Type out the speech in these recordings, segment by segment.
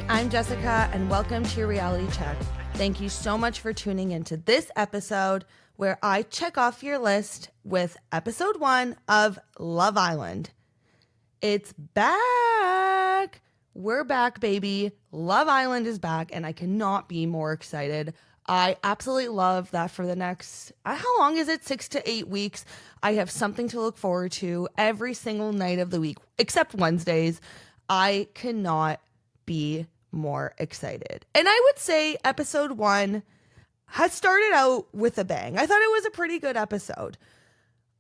Hi, I'm Jessica, and welcome to your reality check. Thank you so much for tuning into this episode where I check off your list with episode 1 of Love Island. It's back. We're back, baby. Love Island is back, and I cannot be more excited. I absolutely love that for the next, how long is it? 6 to 8 weeks. I have something to look forward to every single night of the week, except Wednesdays. I cannot be more excited. And I would say episode 1 has started out with a bang. I thought it was a pretty good episode.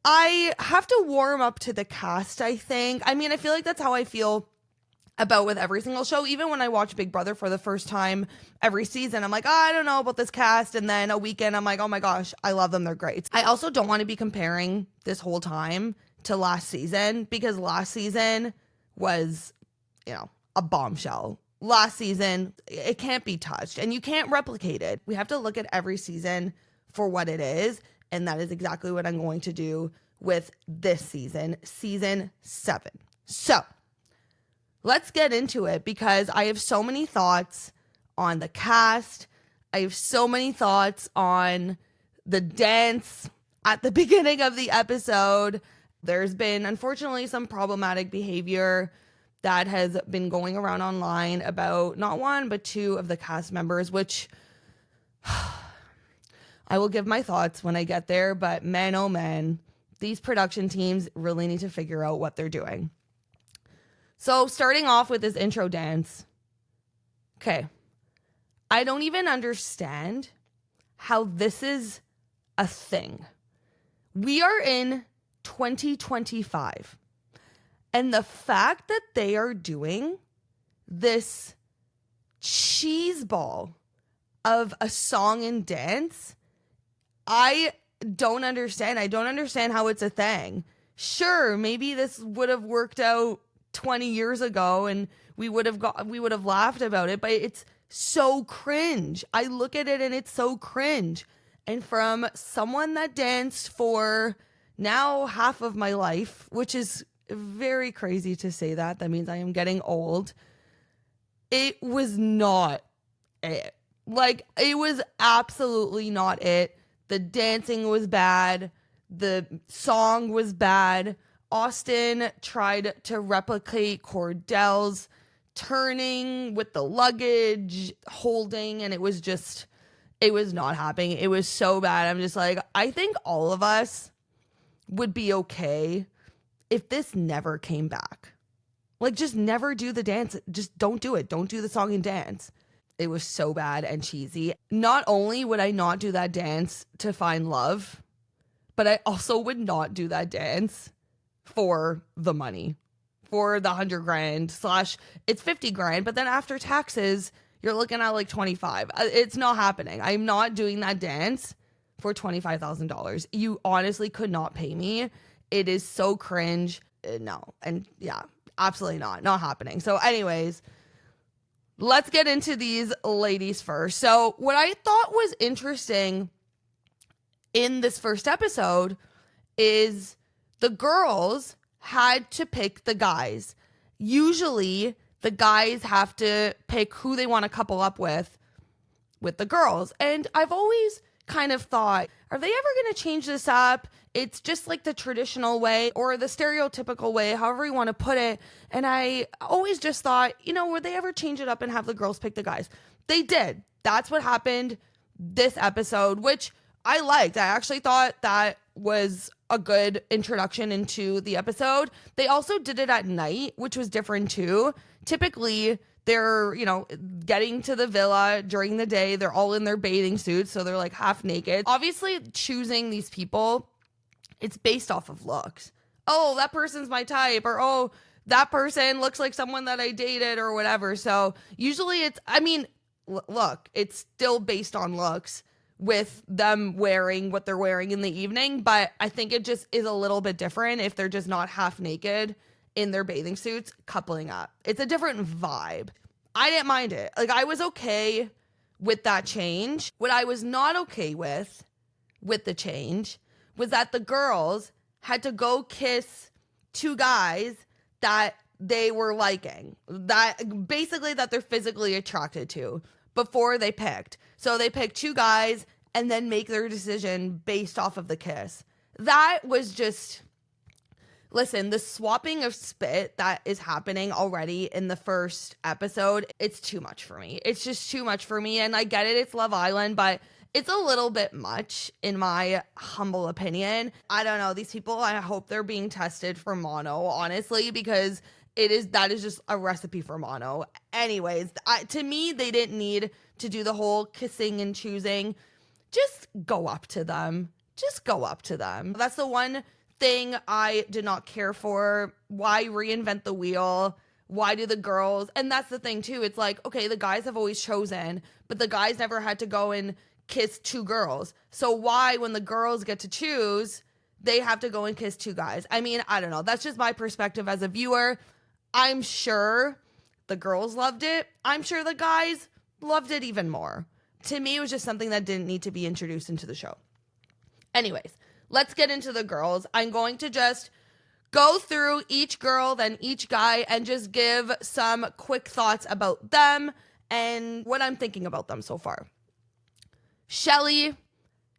I have to warm up to the cast, I think. I mean, I feel like that's how I feel about with every single show. Even when I watch Big Brother for the first time every season, I'm like, oh, I don't know about this cast. And then a weekend, I'm like, oh my gosh, I love them. They're great. I also don't want to be comparing this whole time to last season because last season was, a bombshell. Last season, it can't be touched and you can't replicate it. We have to look at every season for what it is. And that is exactly what I'm going to do with this season, season 7. So let's get into it because I have so many thoughts on the cast. I have so many thoughts on the dance at the beginning of the episode. There's been, unfortunately, some problematic behavior that has been going around online about not one, but 2 of the cast members, which I will give my thoughts when I get there. But man, oh man, these production teams really need to figure out what they're doing. So starting off with this intro dance. Okay. I don't even understand how this is a thing. We are in 2025. And the fact that they are doing this cheese ball of a song and dance, I don't understand. I don't understand how it's a thing. Sure, maybe this would have worked out 20 years ago and we would have laughed about it, but it's so cringe. I look at it and it's so cringe. And from someone that danced for now half of my life, which is very crazy to say that. That means I am getting old. It was not it. Like, it was absolutely not it. The dancing was bad. The song was bad. Austin tried to replicate Cordell's turning with the luggage, holding, and it was not happening. It was so bad. I'm just like, I think all of us would be okay if this never came back. Like, just never do the dance. Just don't do it. Don't do the song and dance. It was so bad and cheesy. Not only would I not do that dance to find love, but I also would not do that dance for the money, for the $100,000 / it's $50,000. But then after taxes, you're looking at like 25. It's not happening. I'm not doing that dance for $25,000. You honestly could not pay me. It is so cringe. No. And yeah, absolutely not happening. So anyways, let's get into these ladies first. So what I thought was interesting in this first episode is the girls had to pick the guys. Usually the guys have to pick who they want to couple up with the girls. And I've always kind of thought, are they ever going to change this up? It's just like the traditional way or the stereotypical way, however you want to put it. And I always just thought, would they ever change it up and have the girls pick the guys? They did. That's what happened this episode, which I liked. I actually thought that was a good introduction into the episode. They also did it at night, which was different too. Typically, they're, getting to the villa during the day. They're all in their bathing suits, so they're like half naked. Obviously, choosing these people, it's based off of looks. Oh, that person's my type, or oh, that person looks like someone that I dated or whatever. So usually look, it's still based on looks with them wearing what they're wearing in the evening. But I think it just is a little bit different if they're just not half naked in their bathing suits coupling up. It's a different vibe. I didn't mind it. Like, I was okay with that change. What I was not okay with the change was that the girls had to go kiss 2 guys that they were liking, that basically that they're physically attracted to before they picked. So they pick two guys and then make their decision based off of the kiss. That was just, listen, the swapping of spit that is happening already in the first episode, it's too much for me. It's just too much for me. And I get it, it's Love Island, but it's a little bit much in my humble opinion. I don't know. These people, I hope they're being tested for mono, honestly, because that is just a recipe for mono. Anyways, to me, they didn't need to do the whole kissing and choosing. Just go up to them. Just go up to them. That's the one thing I did not care for. Why reinvent the wheel? Why do the girls? And that's the thing too. It's like, okay, the guys have always chosen, but the guys never had to go and kiss two girls. So why, when the girls get to choose, they have to go and kiss two guys? I mean, I don't know. That's just my perspective as a viewer. I'm sure the girls loved it. I'm sure the guys loved it even more. To me, it was just something that didn't need to be introduced into the show. Anyways, let's get into the girls. I'm going to just go through each girl, then each guy, and just give some quick thoughts about them and what I'm thinking about them so far. Shelly,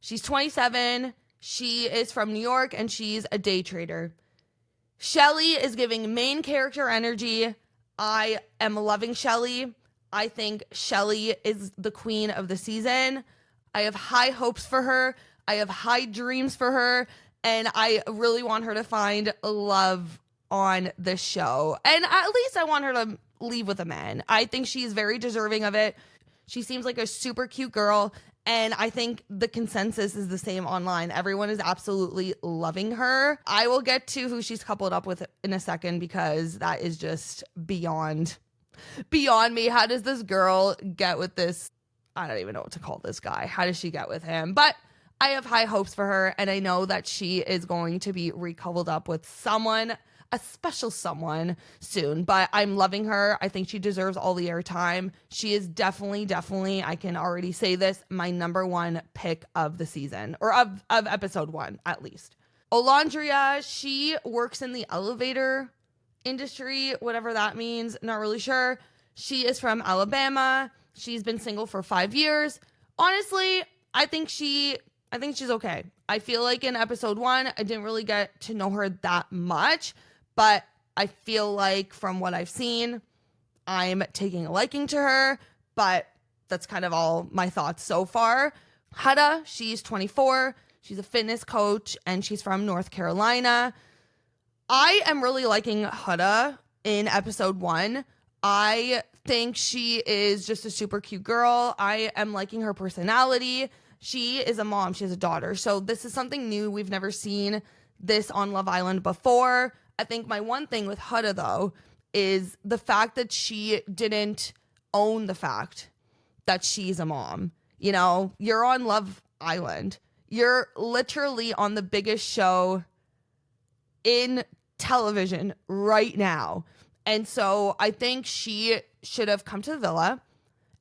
she's 27. She is from New York and she's a day trader. Shelly is giving main character energy. I am loving Shelly. I think Shelly is the queen of the season. I have high hopes for her. I have high dreams for her. And I really want her to find love on this show. And at least I want her to leave with a man. I think she's very deserving of it. She seems like a super cute girl. And I think the consensus is the same online. Everyone is absolutely loving her. I will get to who she's coupled up with in a second because that is just beyond me. How does this girl get with this? I don't even know what to call this guy. How does she get with him? But I have high hopes for her, and I know that she is going to be recoupled up with someone, a special someone soon. But I'm loving her. I think she deserves all the airtime. She is definitely, I can already say this, my number one pick of the season, or of episode 1 at least. Olandria, she works in the elevator industry, whatever that means, not really sure. She is from Alabama. She's been single for 5 years. Honestly, I think she's okay. I feel like in episode 1, I didn't really get to know her that much, but I feel like from what I've seen, I'm taking a liking to her, but that's kind of all my thoughts so far. Huda, she's 24. She's a fitness coach, and she's from North Carolina. I am really liking Huda in episode 1. I think she is just a super cute girl. I am liking her personality. She is a mom. She has a daughter. So this is something new. We've never seen this on Love Island before. I think my one thing with Huda, though, is the fact that she didn't own the fact that she's a mom. You know, you're on Love Island. You're literally on the biggest show in television right now. And so I think she should have come to the villa.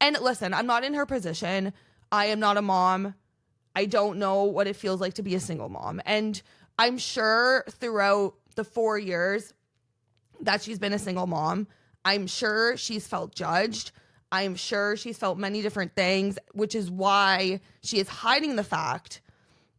And listen, I'm not in her position. I am not a mom. I don't know what it feels like to be a single mom. And I'm sure throughout the 4 years that she's been a single mom, I'm sure she's felt judged. I'm sure she's felt many different things, which is why she is hiding the fact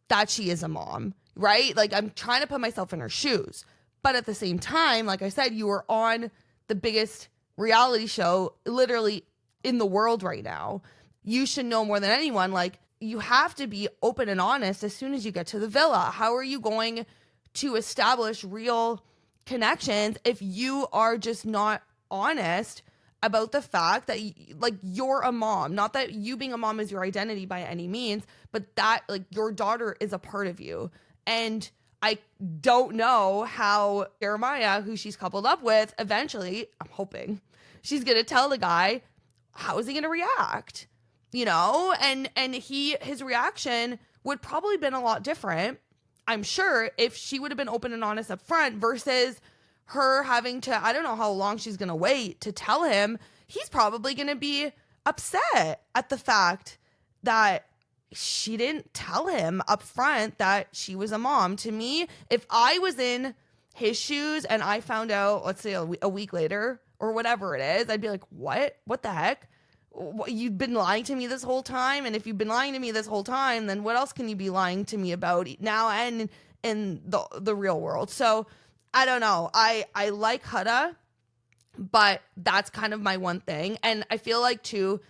that she is a mom, right? Like, I'm trying to put myself in her shoes. But at the same time, like I said, you are on the biggest reality show literally in the world right now. You should know more than anyone, like, you have to be open and honest as soon as you get to the villa. How are you going to establish real connections if you are just not honest about the fact that, like, you're a mom? Not that you being a mom is your identity by any means, but that, like, your daughter is a part of you. And I don't know how Jeremiah, who she's coupled up with, eventually, I'm hoping, she's going to tell the guy, how is he going to react? You know, and his reaction would probably been a lot different, I'm sure, if she would have been open and honest up front versus her having to, I don't know how long she's going to wait to tell him. He's probably going to be upset at the fact that she didn't tell him up front that she was a mom. To me, if I was in his shoes and I found out, let's say a week later or whatever it is, I'd be like, what the heck? You've been lying to me this whole time. And if you've been lying to me this whole time, then what else can you be lying to me about now and in the real world? So I don't know. I like Huda, but that's kind of my one thing. And I feel like too,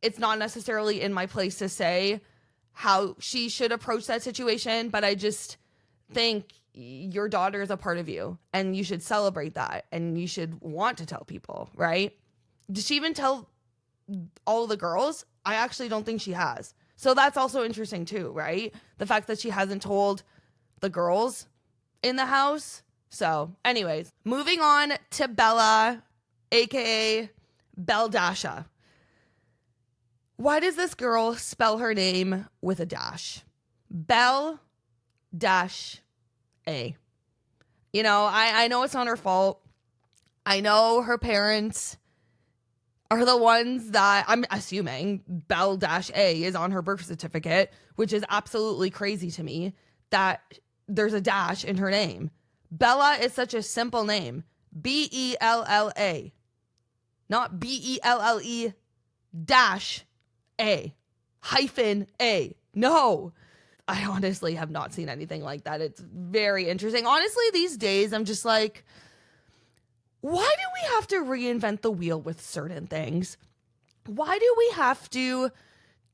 it's not necessarily in my place to say how she should approach that situation, but I just think your daughter is a part of you and you should celebrate that and you should want to tell people, right? Did she even tell all the girls? I actually don't think she has. So that's also interesting too, right? The fact that she hasn't told the girls in the house. So anyways, moving on to Bella, aka Beldasha. Why does this girl spell her name with a dash? Bell dash A. You know, I know it's not her fault. I know her parents are the ones that, I'm assuming Bell dash A is on her birth certificate, which is absolutely crazy to me that there's a dash in her name. Bella is such a simple name. Bella. Not Belle dash A hyphen A. No. I honestly have not seen anything like that. It's very interesting. Honestly, these days, I'm just like, why do we have to reinvent the wheel with certain things? Why do we have to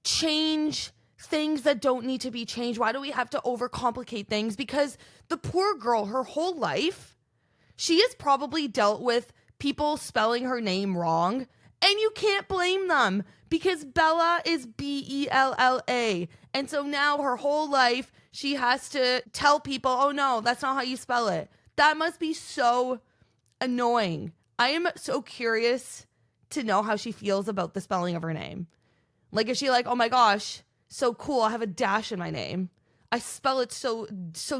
change things that don't need to be changed? Why do we have to overcomplicate things? Because the poor girl, her whole life, she has probably dealt with people spelling her name wrong, and you can't blame them because Bella is Bella. And so now her whole life, she has to tell people, oh no, that's not how you spell it. That must be so annoying. I am so curious to know how she feels about the spelling of her name. Like, is she like, oh my gosh, so cool, I have a dash in my name. I spell it so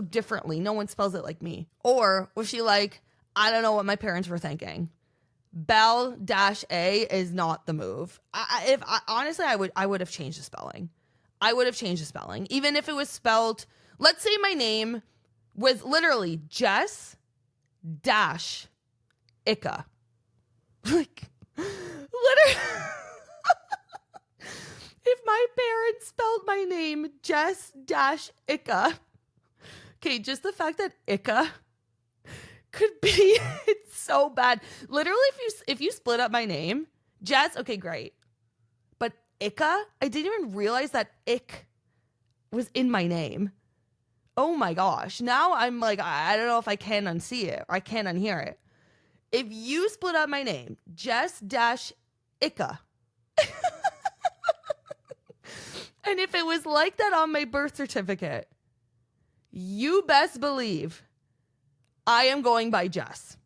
differently. No one spells it like me. Or was she like, I don't know what my parents were thinking. Bell dash A is not the move. Honestly, I would have changed the spelling. I would have changed the spelling. Even if it was spelled, let's say my name was literally Jess dash Ika. Like, literally. If my parents spelled my name Jess dash Ika. Okay, just the fact that Ika could be, it's so bad. Literally, if you split up my name, Jess, okay, great. But Ika, I didn't even realize that ick was in my name. Oh my gosh. Now I'm like, I don't know if I can unsee it or I can unhear it. If you split up my name, Jess dash Ika. And if it was like that on my birth certificate, you best believe I am going by Jess.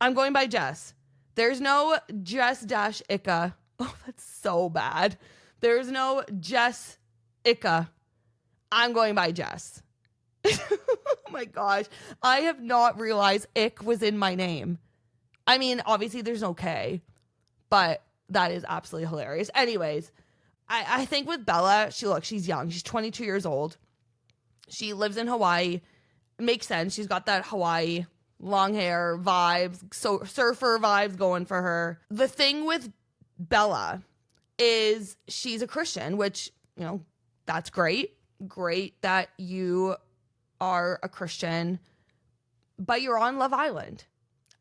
I'm going by Jess. There's no Jess dash Ika. Oh, that's so bad. There's no Jess Ika. I'm going by Jess. Oh my gosh. I have not realized ick was in my name. I mean, obviously there's no K, but that is absolutely hilarious. Anyways, I think with Bella, she's young. She's 22 years old. She lives in Hawaii. Makes sense. She's got that Hawaii long hair vibes, so surfer vibes going for her. The thing with Bella is she's a Christian, which, you know, that's great. Great that you are a Christian, but you're on Love Island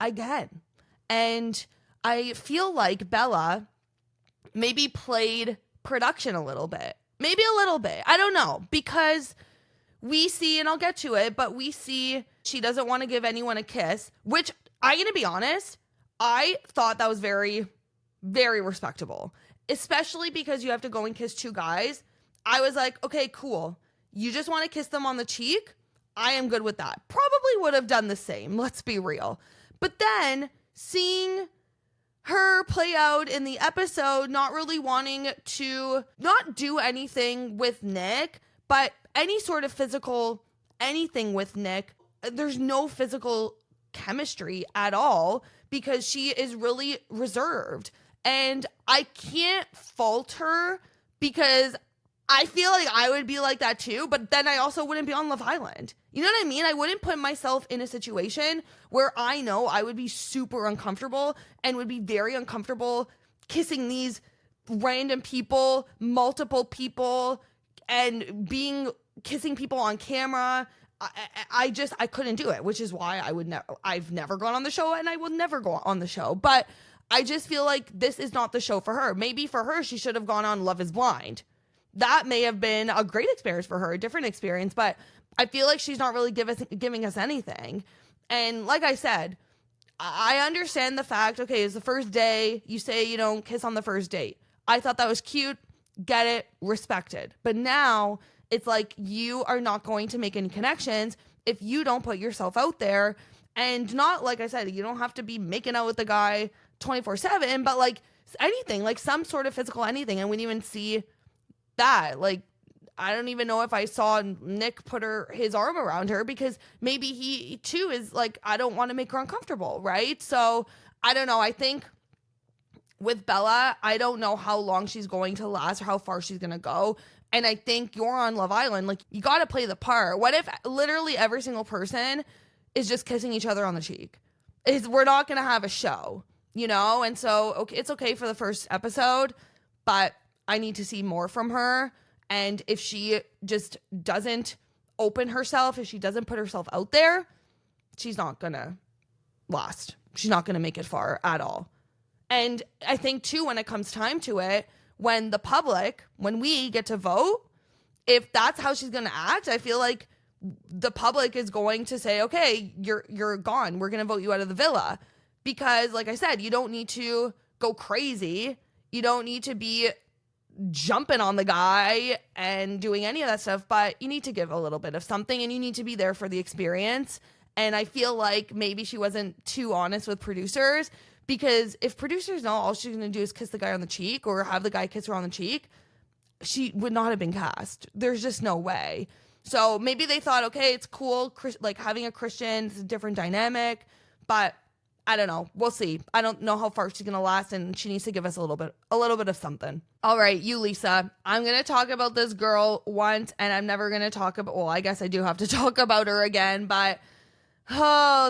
again. And I feel like Bella maybe played production a little bit. Maybe a little bit. I don't know. Because we see, and I'll get to it, but we see she doesn't want to give anyone a kiss, which I'm going to be honest, I thought that was very, very respectable, especially because you have to go and kiss two guys. I was like, okay, cool. You just want to kiss them on the cheek? I am good with that. Probably would have done the same. Let's be real. But then seeing her play out in the episode, not really wanting to not do anything with Nick, but any sort of physical anything with Nick, there's no physical chemistry at all because she is really reserved. And I can't fault her because I feel like I would be like that too, but then I also wouldn't be on Love Island. You know what I mean? I wouldn't put myself in a situation where I know I would be super uncomfortable and would be very uncomfortable kissing these random people, multiple people, and kissing people on camera. I couldn't do it, which is why I've never gone on the show and I will never go on the show. But I just feel like this is not the show for her. Maybe for her, she should have gone on Love is Blind. That may have been a great experience for her, a different experience, but I feel like she's not really giving us anything. And like I said, I understand the fact, okay, it's the first day, you say you don't kiss on the first date. I thought that was cute, get it, respected. But now it's like you are not going to make any connections if you don't put yourself out there. And not, like I said, you don't have to be making out with the guy 24/7, but like anything, like some sort of physical anything. And we didn't even see that. Like, I don't even know if I saw Nick put his arm around her, because maybe he too is like, I don't want to make her uncomfortable, right? So I don't know. I think with Bella, I don't know how long she's going to last or how far she's going to go. And I think you're on Love Island. Like, you got to play the part. What if literally every single person is just kissing each other on the cheek? We're not going to have a show, you know? And so, okay, it's okay for the first episode, but I need to see more from her. And if she just doesn't open herself, if she doesn't put herself out there, she's not going to last. She's not going to make it far at all. And I think too, when it comes time to it, when the public, when we get to vote, if that's how she's going to act, I feel like the public is going to say, okay, you're gone. We're going to vote you out of the villa. Because like I said, you don't need to go crazy. You don't need to be jumping on the guy and doing any of that stuff, but you need to give a little bit of something and you need to be there for the experience. And I feel like maybe she wasn't too honest with producers, because if producers know all she's going to do is kiss the guy on the cheek or have the guy kiss her on the cheek, she would not have been cast. There's just no way. So maybe they thought, okay, it's cool, like having a Christian, it's a different dynamic, but I don't know. We'll see. I don't know how far she's going to last, and she needs to give us a little bit of something. All right, you, Lisa, I'm going to talk about this girl once, and I'm never going to talk about, well, I guess I do have to talk about her again, but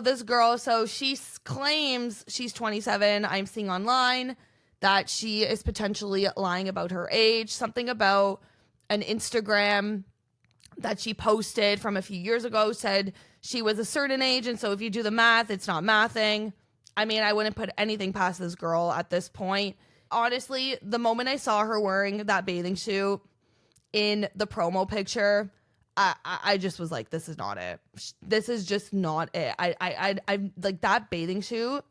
this girl. So she claims she's 27. I'm seeing online that she is potentially lying about her age, something about an Instagram that she posted from a few years ago said she was a certain age, and so if you do the math, it's not mathing. I mean, I wouldn't put anything past this girl at this point. Honestly, the moment I saw her wearing that bathing suit in the promo picture, I just was like, this is not it. This is just not it. I like that bathing suit.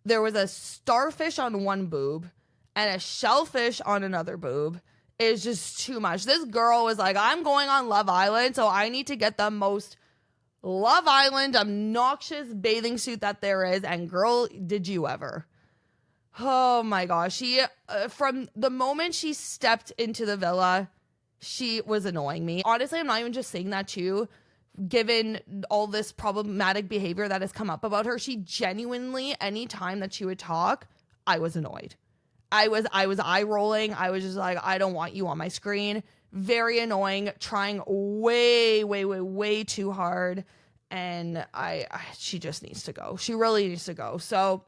There was a starfish on one boob and a shellfish on another boob. It's just too much. This girl was like, I'm going on Love Island, so I need to get the most Love Island obnoxious bathing suit that there is. And girl, did you ever. Oh my gosh. She, from the moment she stepped into the villa, she was annoying me. Honestly, I'm not even just saying that too. Given all this problematic behavior that has come up about her, she genuinely, any time that she would talk, I was annoyed. I was eye rolling. I was just like, I don't want you on my screen. Very annoying, trying way too hard. And she just needs to go. She really needs to go. So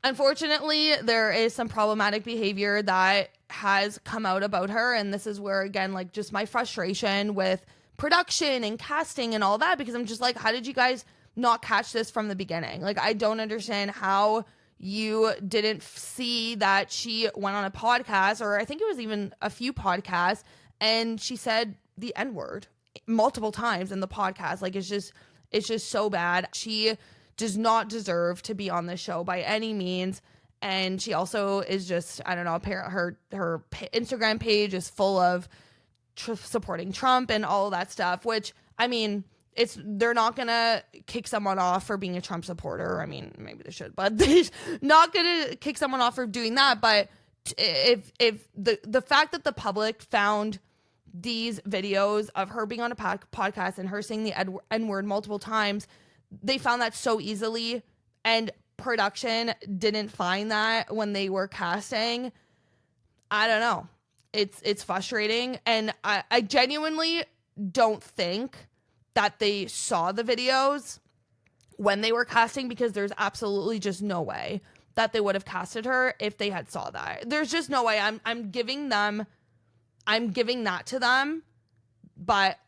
unfortunately, there is some problematic behavior that has come out about her. And this is where, again, like just my frustration with production and casting and all that, because I'm just like, how did you guys not catch this from the beginning? Like, I don't understand how you didn't see that she went on a podcast, or I think it was even a few podcasts, and she said the N-word multiple times in the podcast. Like, it's just so bad. She does not deserve to be on this show by any means. And she also is just, I don't know, her Instagram page is full of supporting Trump and all of that stuff, which, I mean, they're not gonna kick someone off for being a Trump supporter. I mean, maybe they should, but they're not gonna kick someone off for doing that. But if the fact that the public found these videos of her being on a podcast and her saying the N-word multiple times, they found that so easily, and production didn't find that when they were casting, I don't know. It's frustrating. And I genuinely don't think that they saw the videos when they were casting, because there's absolutely just no way that they would have casted her if they had saw that. There's just no way. I'm giving that to them, but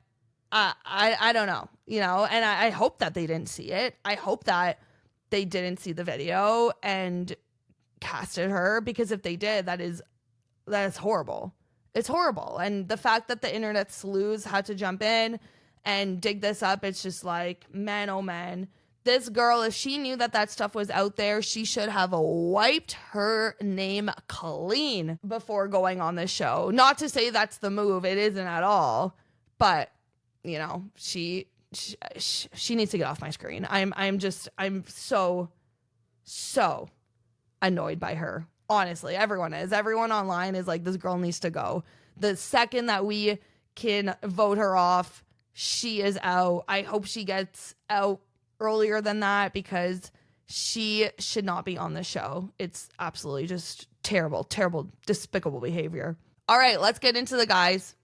I don't know, and I hope that they didn't see it. I hope that they didn't see the video and casted her, because if they did, that is horrible. It's horrible. And the fact that the internet sleuths had to jump in and dig this up, it's just like, man, oh man, this girl, if she knew that stuff was out there, she should have wiped her name clean before going on this show. Not to say that's the move. It isn't at all. But, she needs to get off my screen. I'm so annoyed by her. Honestly, everyone online is like, this girl needs to go. The second that we can vote her off, she is out. I hope she gets out earlier than that, because she should not be on the show. It's absolutely just terrible, despicable behavior. All right, let's get into the guys.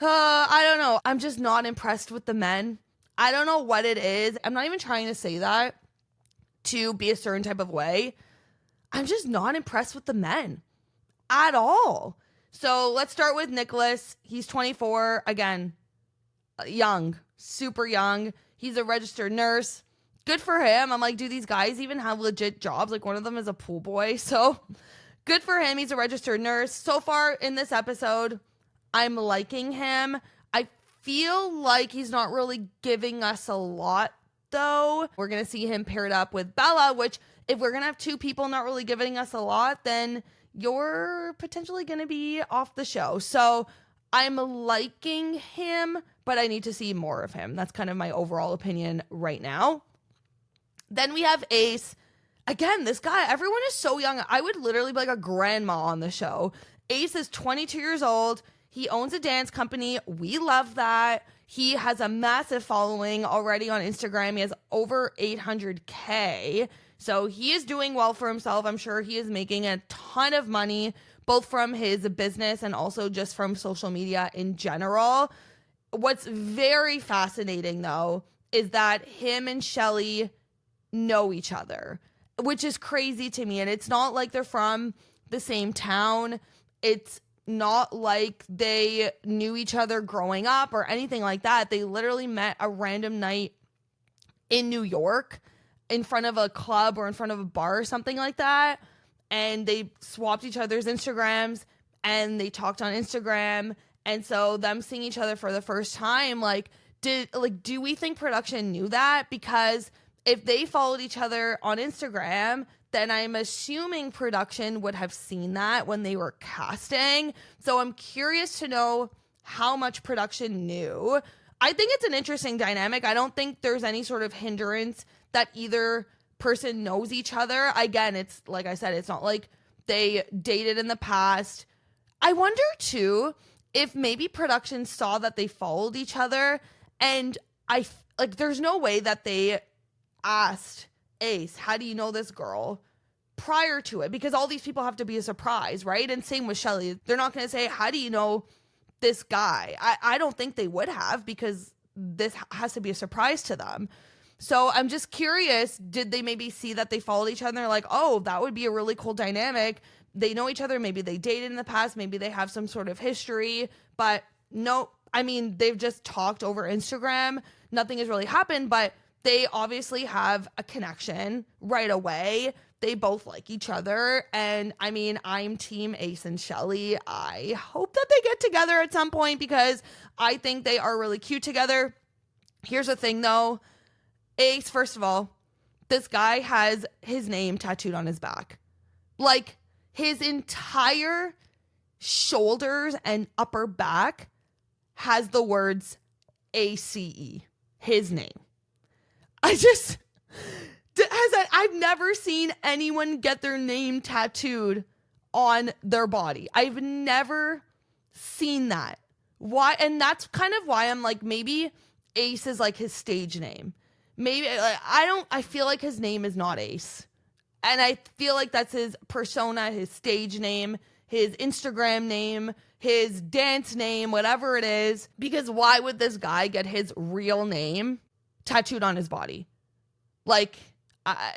I don't know. I'm just not impressed with the men. I don't know what it is. I'm not even trying to say that to be a certain type of way. I'm just not impressed with the men at all. So let's start with Nicholas. He's 24. Again, young, super young. He's a registered nurse. Good for him. I'm like, do these guys even have legit jobs? Like, one of them is a pool boy. So good for him. He's a registered nurse. So far in this episode, I'm liking him. I feel like he's not really giving us a lot, though. We're going to see him paired up with Bella, which, if we're going to have two people not really giving us a lot, then you're potentially going to be off the show. So I'm liking him, but I need to see more of him. That's kind of my overall opinion right now. Then we have Ace. Again, this guy, everyone is so young. I would literally be like a grandma on the show. Ace is 22 years old. He owns a dance company. We love that. He has a massive following already on Instagram. He has over 800K. So he is doing well for himself. I'm sure he is making a ton of money, both from his business and also just from social media in general. What's very fascinating, though, is that him and Shelly know each other, which is crazy to me. And it's not like they're from the same town. It's not like they knew each other growing up or anything like that. They literally met a random night in New York in front of a club or in front of a bar or something like that. And they swapped each other's Instagrams and they talked on Instagram. And so them seeing each other for the first time, do we think production knew that? Because if they followed each other on Instagram, then I'm assuming production would have seen that when they were casting. So I'm curious to know how much production knew. I think it's an interesting dynamic. I don't think there's any sort of hindrance that either person knows each other. Again, it's like I said, it's not like they dated in the past. I wonder too if maybe production saw that they followed each other, and there's no way that they asked Ace, how do you know this girl, prior to it, because all these people have to be a surprise, right? And same with Shelly. They're not going to say, how do you know this guy? I don't think they would have, because this has to be a surprise to them. So I'm just curious, did they maybe see that they followed each other and they're like, oh, that would be a really cool dynamic. They know each other. Maybe they dated in the past. Maybe they have some sort of history. But no, I mean, they've just talked over Instagram. Nothing has really happened, but they obviously have a connection right away. They both like each other. And I mean, I'm team Ace and Shelly. I hope that they get together at some point, because I think they are really cute together. Here's the thing though. Ace, first of all, this guy has his name tattooed on his back. Like, his entire shoulders and upper back has the words ACE, his name. I've never seen anyone get their name tattooed on their body. I've never seen that. Why? And that's kind of why I'm like, maybe Ace is like his stage name. Maybe I feel like his name is not Ace. And I feel like that's his persona, his stage name. his Instagram name, his dance name, whatever it is. Because why would this guy get his real name tattooed on his body? Like,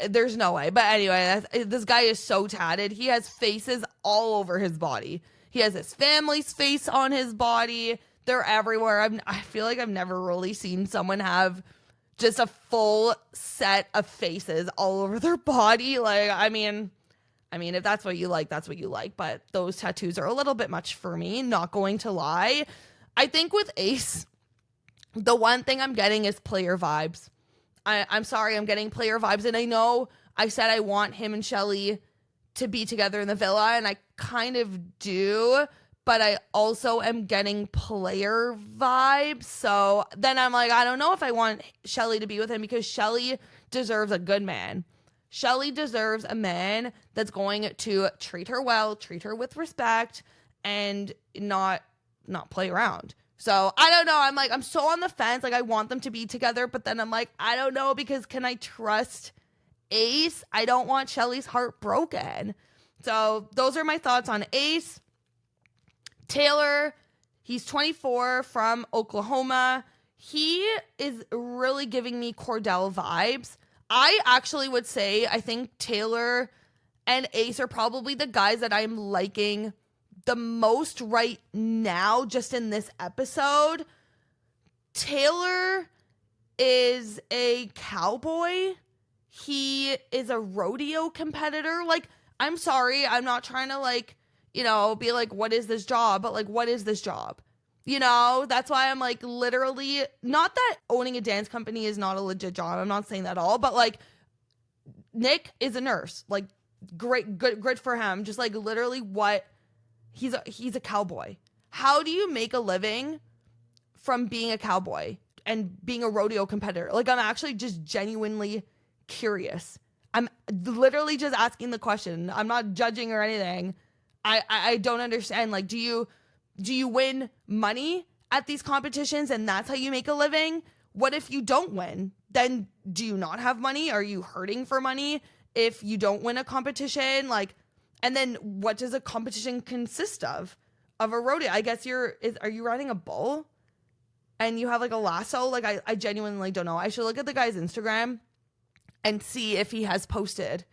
there's no way. But anyway, this guy is so tatted. He has faces all over his body. He has his family's face on his body. They're everywhere. I feel like I've never really seen someone have just a full set of faces all over their body. Like, I mean, if that's what you like, that's what you like. But those tattoos are a little bit much for me, not going to lie. I think with Ace, the one thing I'm getting is player vibes. I'm sorry, I'm getting player vibes. And I know I said I want him and Shelly to be together in the villa, and I kind of do. But I also am getting player vibes. So then I'm like, I don't know if I want Shelly to be with him, because Shelly deserves a good man. Shelly deserves a man that's going to treat her well, treat her with respect, and not play around. So I don't know. I'm so on the fence. Like, I want them to be together, but then I'm like, I don't know, because can I trust Ace? I don't want Shelly's heart broken. So those are my thoughts on Ace. Taylor, he's 24, from Oklahoma. He is really giving me Cordell vibes. I actually would say I think Taylor and Ace are probably the guys that I'm liking the most right now, just in this episode. Taylor is a cowboy. He is a rodeo competitor. Like, I'm sorry, I'm not trying to be like, what is this job? But like, what is this job? That's why I'm like, literally, not that owning a dance company is not a legit job. I'm not saying that at all, but like, Nick is a nurse. Like, great, good for him. Just like, literally, what he's a cowboy. How do you make a living from being a cowboy and being a rodeo competitor? Like, I'm actually just genuinely curious. I'm literally just asking the question. I'm not judging or anything. I don't understand. Like, do you win money at these competitions and that's how you make a living? What if you don't win? Then do you not have money? Are you hurting for money if you don't win a competition? Like, and then what does a competition consist of? Of a rodeo? I guess are you riding a bull? And you have like a lasso? Like, I genuinely don't know. I should look at the guy's Instagram and see if he has posted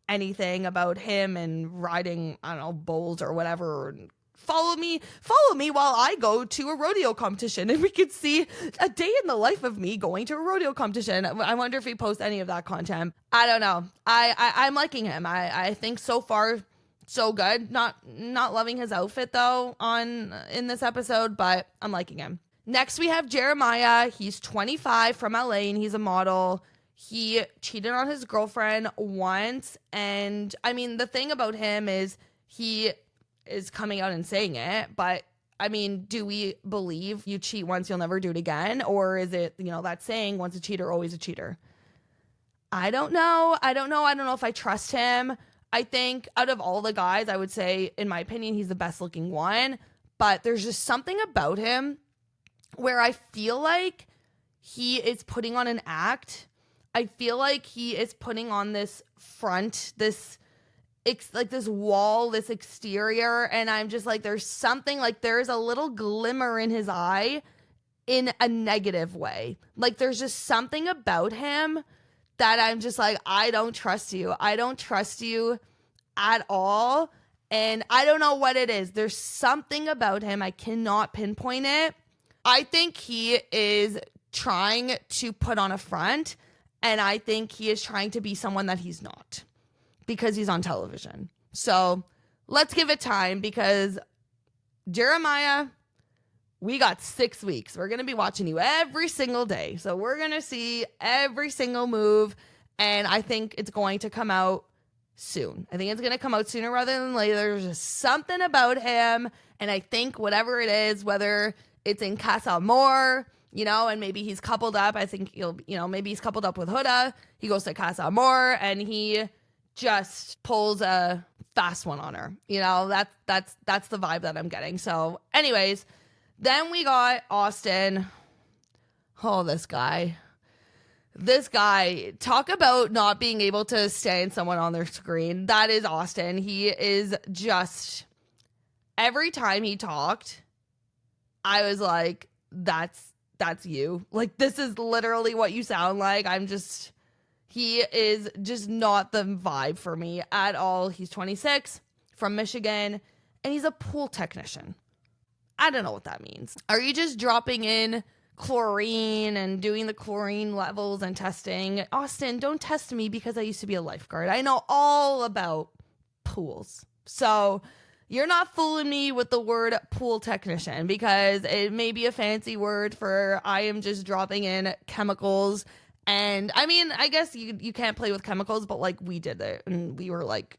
anything about him and riding, I don't know, bulls or whatever. Follow me while I go to a rodeo competition, and we could see a day in the life of me going to a rodeo competition. I wonder if he posts any of that content. I don't know. I'm liking him. I think so far so good. Not loving his outfit though in this episode, but I'm liking him. Next we have Jeremiah. He's 25, from LA, and he's a model. He cheated on his girlfriend once, and I mean, the thing about him is he is coming out and saying it, but I mean, do we believe you cheat once, you'll never do it again? Or is it, that saying, once a cheater, always a cheater? I don't know. I don't know if I trust him. I think out of all the guys, I would say, in my opinion, he's the best looking one, but there's just something about him where I feel like he is putting on an act. I feel like he is putting on this front, this wall, this exterior, and I'm just like, there's something, like, there's a little glimmer in his eye in a negative way. Like, there's just something about him that I'm just like, I don't trust you. I don't trust you at all. And I don't know what it is. There's something about him. I cannot pinpoint it. I think he is trying to put on a front, and I think he is trying to be someone that he's not, because he's on television. So let's give it time, because Jeremiah, we got 6 weeks. We're going to be watching you every single day. So we're going to see every single move, and I think it's going to come out soon. I think it's going to come out sooner rather than later. There's just something about him, and I think whatever it is, whether it's in Casa Amor, and maybe he's coupled up. I think maybe he's coupled up with Huda. He goes to Casa Amor, and he just pulls a fast one on her. That's the vibe that I'm getting. So anyways, then we got Austin. Oh, this guy, talk about not being able to stand someone on their screen. That is Austin. He is just every time he talked, I was like, that's you. Like, this is literally what you sound like. He is just not the vibe for me at all. He's 26, from Michigan, and he's a pool technician. I don't know what that means. Are you just dropping in chlorine and doing the chlorine levels and testing? Austin, don't test me because I used to be a lifeguard. I know all about pools. So you're not fooling me with the word pool technician, because it may be a fancy word for I am just dropping in chemicals. And I mean, I guess you can't play with chemicals, but like, we did it and we were like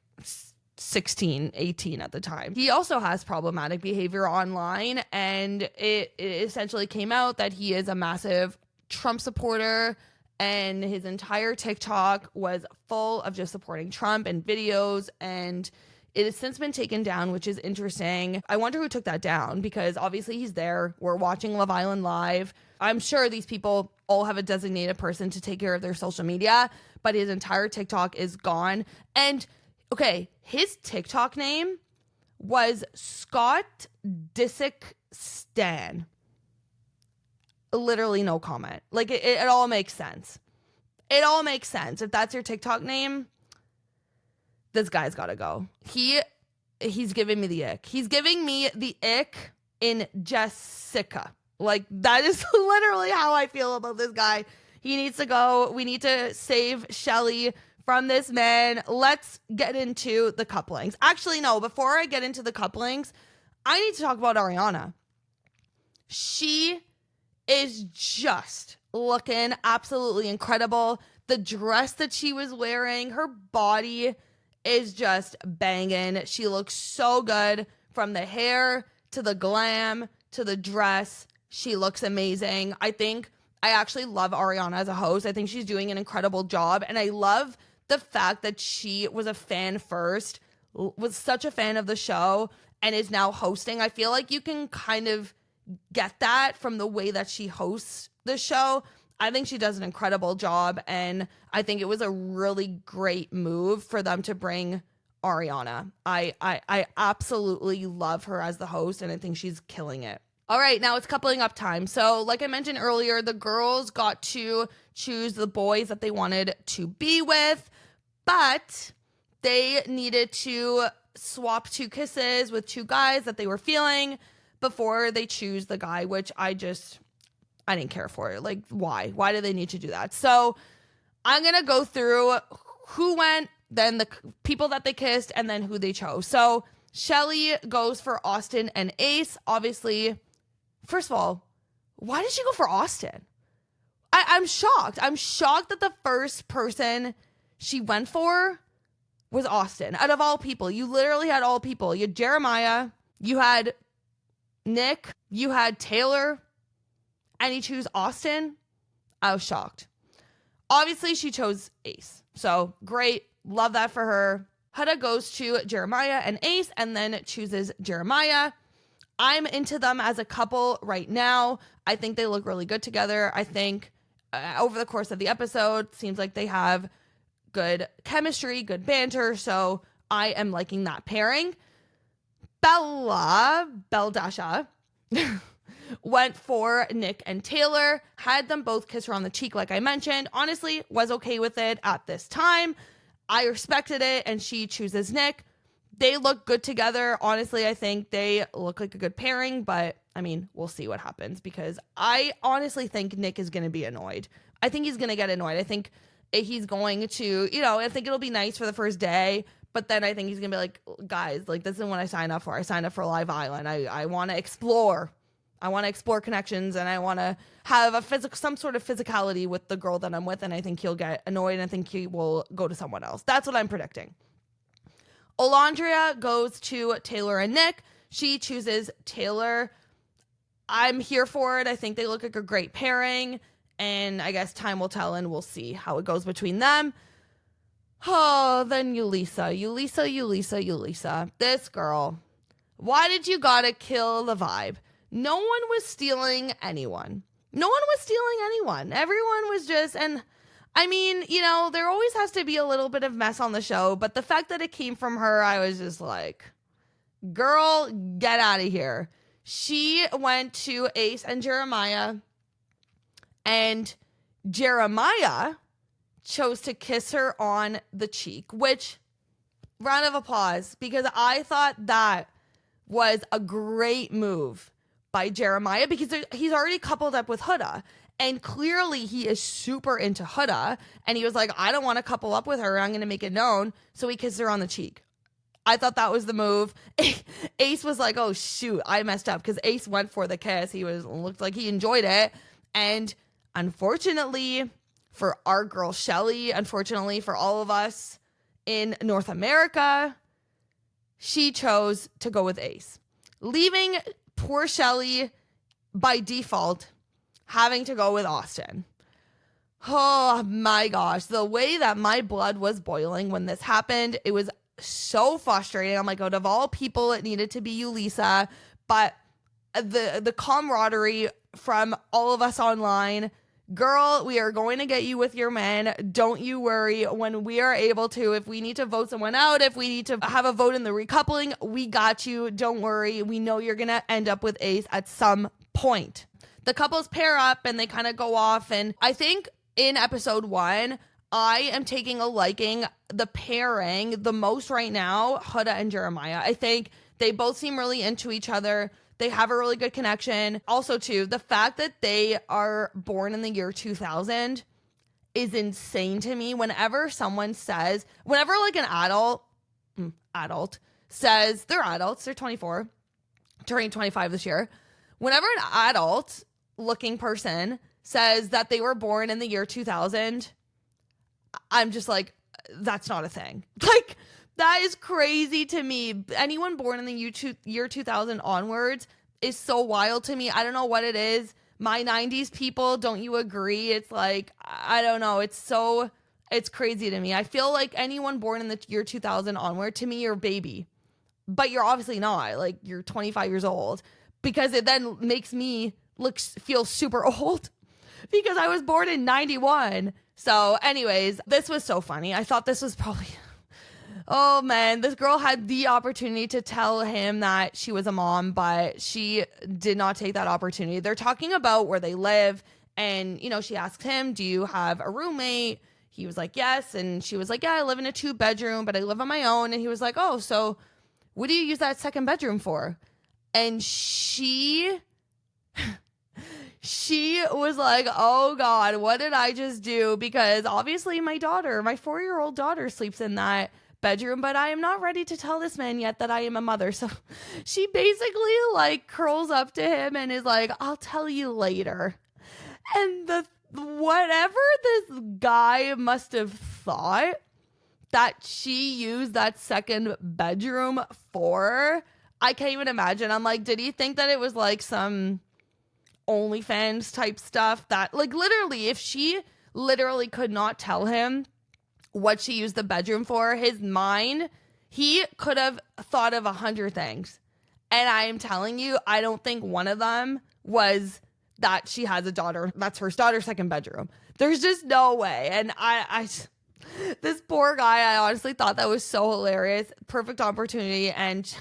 16, 18 at the time. He also has problematic behavior online, and it essentially came out that he is a massive Trump supporter, and his entire TikTok was full of just supporting Trump and videos, and it has since been taken down, which is interesting. I wonder who took that down, because obviously he's there. We're watching Love Island live. I'm sure these people all have a designated person to take care of their social media, but his entire TikTok is gone. And okay, his TikTok name was Scott Disick Stan. Literally no comment. Like, it all makes sense. It all makes sense. If that's your TikTok name, this guy's got to go. He's giving me the ick. He's giving me the ick in Jessica. Like, that is literally how I feel about this guy. He needs to go. We need to save Shelly from this man. Let's get into the couplings. Actually, no, before I get into the couplings, I need to talk about Ariana. She is just looking absolutely incredible. The dress that she was wearing, her body is just banging. She looks so good, from the hair to the glam to the dress. She looks amazing. I actually love Ariana as a host. I think she's doing an incredible job, and I love the fact that she was a fan first, was such a fan of the show, and is now hosting. I feel like you can kind of get that from the way that she hosts the show. I think she does an incredible job, and I think it was a really great move for them to bring Ariana. I absolutely love her as the host, and I think she's killing it. All right, now it's coupling up time. So like I mentioned earlier, the girls got to choose the boys that they wanted to be with, but they needed to swap 2 kisses with 2 guys that they were feeling before they choose the guy, which I didn't care for it. Like, why? Why do they need to do that? So I'm going to go through who went, then the people that they kissed, and then who they chose. So Shelly goes for Austin and Ace. Obviously, first of all, why did she go for Austin? I'm shocked. I'm shocked that the first person she went for was Austin. Out of all people, you literally had all people. You had Jeremiah, you had Nick, you had Taylor, and you choose Austin. I was shocked. Obviously, she chose Ace. So great. Love that for her. Huda goes to Jeremiah and Ace, and then chooses Jeremiah. I'm into them as a couple right now. I think they look really good together. I think over the course of the episode, seems like they have good chemistry, good banter. So I am liking that pairing. Beldasha went for Nick and Taylor, had them both kiss her on the cheek, like I mentioned. Honestly, was okay with it at this time. I respected it, and she chooses Nick. They look good together. Honestly, I think they look like a good pairing, but I mean, we'll see what happens, because I honestly think Nick is going to be annoyed. I think he's going to get annoyed. I think he's going to, I think it'll be nice for the first day, but then I think he's going to be like, guys, like, this isn't what I signed up for. I signed up for Live Island. I want to explore. I want to explore connections, and I want to have some sort of physicality with the girl that I'm with, and I think he'll get annoyed, and I think he will go to someone else. That's what I'm predicting. Olandria goes to Taylor and Nick. She chooses Taylor. I'm here for it. I think they look like a great pairing, and I guess time will tell, and we'll see how it goes between them. Oh, then Yulisa. This girl. Why did you gotta kill the vibe? No one was stealing anyone. Everyone was just, and I mean, there always has to be a little bit of mess on the show, but the fact that it came from her, I was just like, Girl, get out of here. She went to Ace and Jeremiah, and Jeremiah chose to kiss her on the cheek, which, round of applause, because I thought that was a great move by Jeremiah, because he's already coupled up with Huda, and clearly he is super into Huda, and he was like, I don't want to couple up with her, I'm going to make it known, so he kissed her on the cheek. I thought that was the move. Ace was like, oh shoot, I messed up, because Ace went for the kiss. Looked like he enjoyed it. And unfortunately for our girl Shelly, unfortunately for all of us in North America, she chose to go with Ace, leaving poor Shelly by default having to go with Austin. Oh my gosh, the way that my blood was boiling when this happened, it was so frustrating. I'm like, out of all people, it needed to be you, Lisa. But the camaraderie from all of us online, girl, we are going to get you with your men. Don't you worry. When we are able to, if we need to vote someone out, if we need to have a vote in the recoupling, we got you. Don't worry. We know you're going to end up with Ace at some point. The couples pair up and they kind of go off. And I think in episode 1, I am taking a liking the pairing the most right now, Huda and Jeremiah. I think they both seem really into each other. They have a really good connection. Also, too, the fact that they are born in the year 2000 is insane to me. Whenever someone says, whenever like an adult says, they're adults, they're 24, turning 25 this year. Whenever an adult looking person says that they were born in the year 2000, I'm just like, that's not a thing. Like, that is crazy to me. Anyone born in the year 2000 onwards is so wild to me. I don't know what it is. My 90s people, don't you agree? It's like, I don't know. It's crazy to me. I feel like anyone born in the year 2000 onward, to me, you're a baby. But you're obviously not. Like, you're 25 years old. Because it then makes me feel super old. Because I was born in 91. So anyways, this was so funny. I thought this was probably, oh man, this girl had the opportunity to tell him that she was a mom, but she did not take that opportunity. They're talking about where they live. And, you know, she asked him, do you have a roommate? He was like, yes. And she was like, yeah, I live in a 2-bedroom, but I live on my own. And he was like, oh, so what do you use that second bedroom for? And she was like, oh God, what did I just do? Because obviously my 4-year-old daughter sleeps in that bedroom, but I am not ready to tell this man yet that I am a mother. So she basically like curls up to him and is like, I'll tell you later. And whatever this guy must have thought that she used that second bedroom for, I can't even imagine. I'm like, did he think that it was like some OnlyFans type stuff that, like, literally, if she literally could not tell him what she used the bedroom for, his mind, he could have thought of 100 things. And I am telling you, I don't think one of them was that she has a daughter. That's her daughter's second bedroom. There's just no way. And I this poor guy, I honestly thought that was so hilarious. Perfect opportunity. And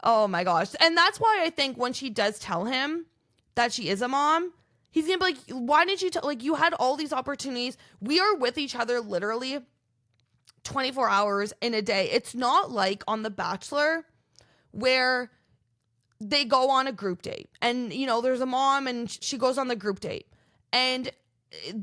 oh my gosh. And that's why I think when she does tell him that she is a mom, he's gonna be like, why didn't you like, you had all these opportunities. We are with each other literally 24 hours in a day. It's not like on The Bachelor where they go on a group date and, you know, there's a mom and she goes on the group date and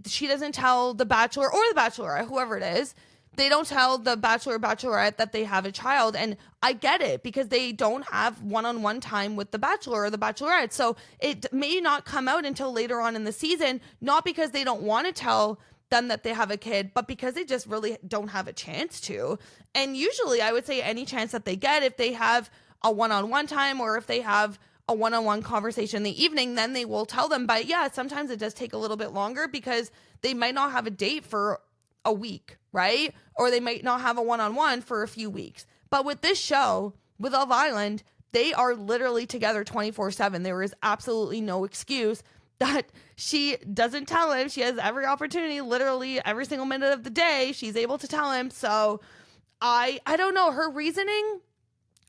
she doesn't tell the bachelor or the bachelorette, whoever it is, they don't tell the bachelor or bachelorette that they have a child. And I get it because they don't have one-on-one time with the bachelor or the bachelorette. So it may not come out until later on in the season, not because they don't want to tell them that they have a kid, but because they just really don't have a chance to. And usually I would say any chance that they get, if they have a one-on-one time or if they have a one-on-one conversation in the evening, then they will tell them. But yeah, sometimes it does take a little bit longer because they might not have a date for a week, right? Or they might not have a one-on-one for a few weeks. But with this show, with Love Island, they are literally together 24/7. There is absolutely no excuse that she doesn't tell him. She has every opportunity, literally every single minute of the day, she's able to tell him. So I don't know. Her reasoning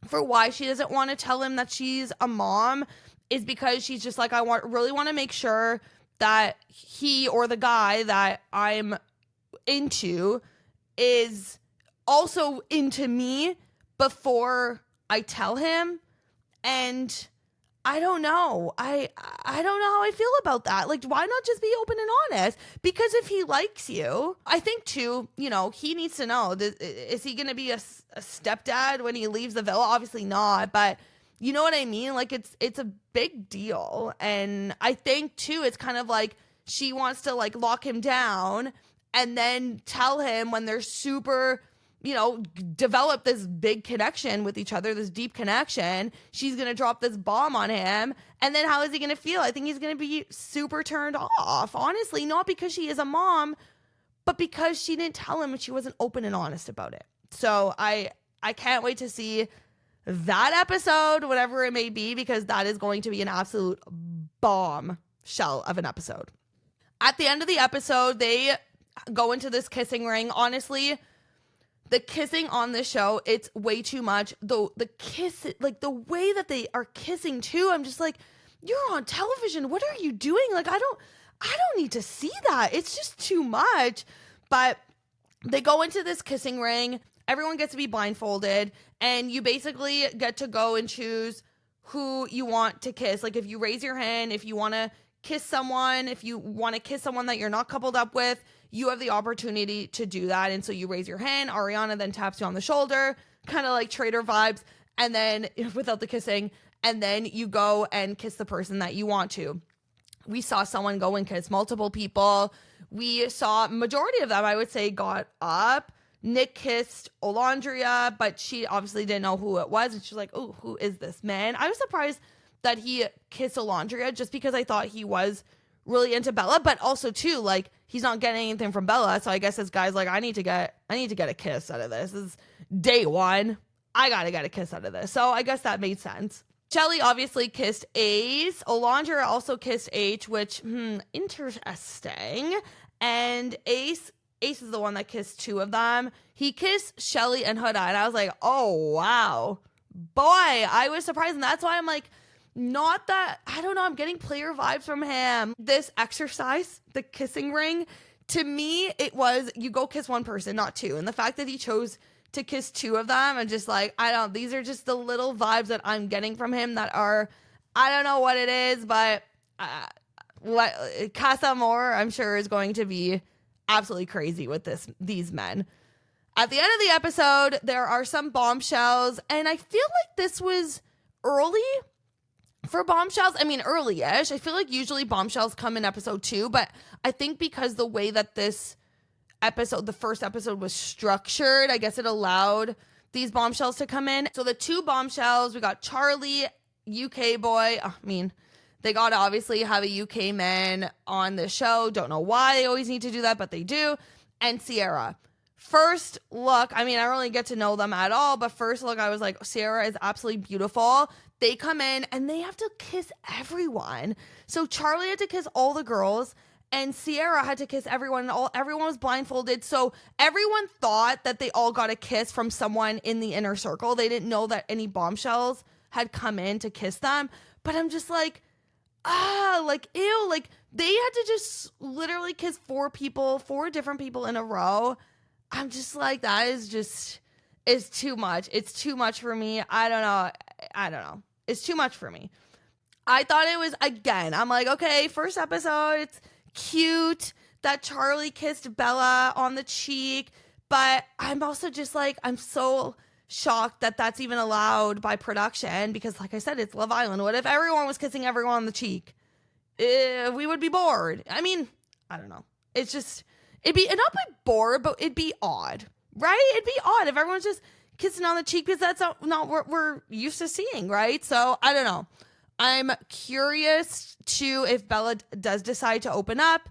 for why she doesn't want to tell him that she's a mom is because she's just like, really want to make sure that he or the guy that I'm into is also into me before I tell him. And I don't know. I don't know how I feel about that. Like, why not just be open and honest? Because if he likes you, I think too, he needs to know, is he going to be a stepdad when he leaves the villa? Obviously not, but you know what I mean? Like, it's a big deal. And I think too, it's kind of like she wants to like lock him down and then tell him when they're super, develop this big connection with each other, this deep connection. She's going to drop this bomb on him. And then how is he going to feel? I think he's going to be super turned off, honestly, not because she is a mom, but because she didn't tell him and she wasn't open and honest about it. So I can't wait to see that episode, whatever it may be, because that is going to be an absolute bombshell of an episode. At the end of the episode, they go into this kissing ring. Honestly, the kissing on this show, it's way too much. The kiss, like the way that they are kissing too, I'm just like, you're on television. What are you doing? Like, I don't need to see that. It's just too much. But they go into this kissing ring. Everyone gets to be blindfolded, and you basically get to go and choose who you want to kiss. Like, if you raise your hand, if you want to kiss someone, if you want to kiss someone that you're not coupled up with, you have the opportunity to do that. And so you raise your hand, Ariana then taps you on the shoulder, kind of like Trader vibes, and then without the kissing, and then you go and kiss the person that you want to. We saw someone go and kiss multiple people. We saw majority of them, I would say, got up. Nick kissed Olandria, but she obviously didn't know who it was. And she's like, oh, who is this man? I was surprised that he kissed Olandria just because I thought he was really into Bella, but also too, like, he's not getting anything from Bella. So I guess this guy's like, I need to get a kiss out of this. This is day one. I got to get a kiss out of this. So I guess that made sense. Shelly obviously kissed Ace. Olandria also kissed H, which, interesting. And Ace is the one that kissed two of them. He kissed Shelly and Huda, and I was like, oh, wow. Boy, I was surprised. And that's why I'm like, not that, I don't know, I'm getting player vibes from him. This exercise, the kissing ring, to me, it was, you go kiss one person, not two. And the fact that he chose to kiss two of them, and just like, these are just the little vibes that I'm getting from him that are, I don't know what it is, but Casa Amor, I'm sure, is going to be absolutely crazy with these men. At the end of the episode, there are some bombshells, and I feel like this was early for bombshells. I mean, early-ish. I feel like usually bombshells come in episode 2, but I think because the way that this episode, the first episode, was structured, I guess it allowed these bombshells to come in. So the 2 bombshells, we got Charlie, UK boy. They got to obviously have a UK man on the show. Don't know why they always need to do that, but they do. And Sierra. First look, I don't really get to know them at all, but first look, I was like, Sierra is absolutely beautiful. They come in and they have to kiss everyone. So Charlie had to kiss all the girls, and Sierra had to kiss everyone, and everyone was blindfolded. So everyone thought that they all got a kiss from someone in the inner circle. They didn't know that any bombshells had come in to kiss them. But I'm just like, ew, like they had to just literally kiss 4 different people in a row. I'm just like, that is too much. It's too much for me. I don't know. It's too much for me. I thought it was, again, I'm like, okay, first episode, it's cute that Charlie kissed Bella on the cheek, but I'm also just like, I'm so shocked that that's even allowed by production, because like I said, it's Love Island. What if everyone was kissing everyone on the cheek? We would be bored. I don't know. It's just, it'd be, not by bored, but it'd be odd, right? It'd be odd if everyone's just kissing on the cheek, because that's not what we're used to seeing, right? So I don't know. I'm curious to if Bella does decide to open up.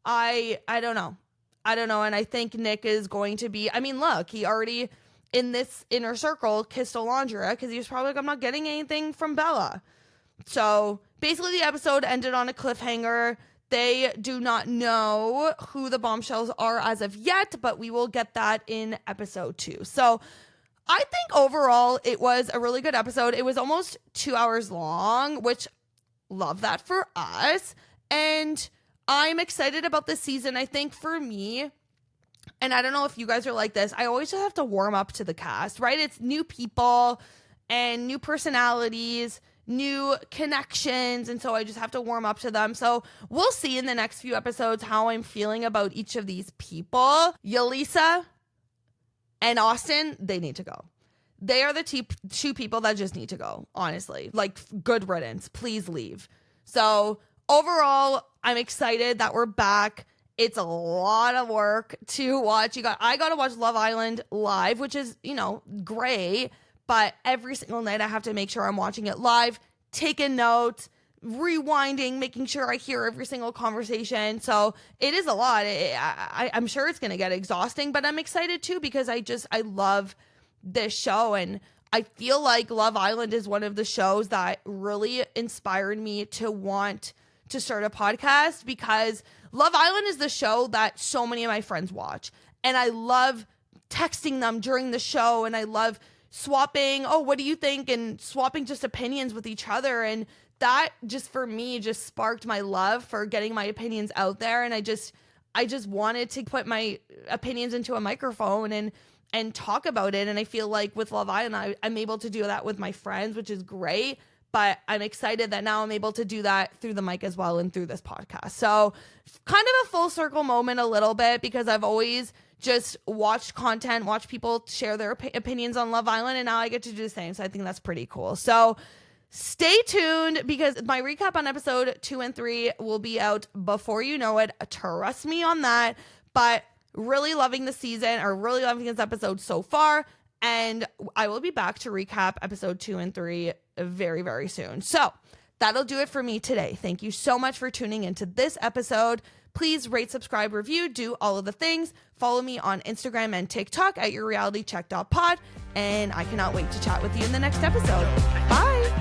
I don't know. And I think Nick is going to be, look, he already in this inner circle kissed Olandria because he was probably like, I'm not getting anything from Bella. So basically the episode ended on a cliffhanger. They do not know who the bombshells are as of yet, but we will get that in episode 2. So I think overall it was a really good episode. It was almost 2 hours long, which love that for us. And I'm excited about this season. I think for me, and I don't know if you guys are like this, I always just have to warm up to the cast, right? It's new people and new personalities, new connections, and so I just have to warm up to them. So we'll see in the next few episodes how I'm feeling about each of these people. Yelisa and Austin, they need to go. They are the two people that just need to go, honestly. Like, good riddance. Please leave. So overall, I'm excited that we're back. It's a lot of work to watch. I got to watch Love Island live, which is, great. But every single night I have to make sure I'm watching it live, taking notes, rewinding, making sure I hear every single conversation. So it is a lot. I'm sure it's going to get exhausting, but I'm excited too because I love this show. And I feel like Love Island is one of the shows that really inspired me to want to start a podcast, because Love Island is the show that so many of my friends watch. And I love texting them during the show, and I love swapping, what do you think? And swapping just opinions with each other. And that just for me just sparked my love for getting my opinions out there. And I just wanted to put my opinions into a microphone and talk about it. And I feel like with Love Island, I'm able to do that with my friends, which is great. But I'm excited that now I'm able to do that through the mic as well and through this podcast. So kind of a full circle moment a little bit, because I've always just watched content, watch people share their opinions on Love Island, and now I get to do the same. So I think that's pretty cool. So stay tuned, because my recap on episode 2 and 3 will be out before you know it. Trust me on that. But really loving the season, or really loving this episode so far. And I will be back to recap episode 2 and 3 very, very soon. So that'll do it for me today. Thank you so much for tuning into this episode. Please rate, subscribe, review, do all of the things. Follow me on Instagram and TikTok at yourrealitycheck.pod. And I cannot wait to chat with you in the next episode. Bye.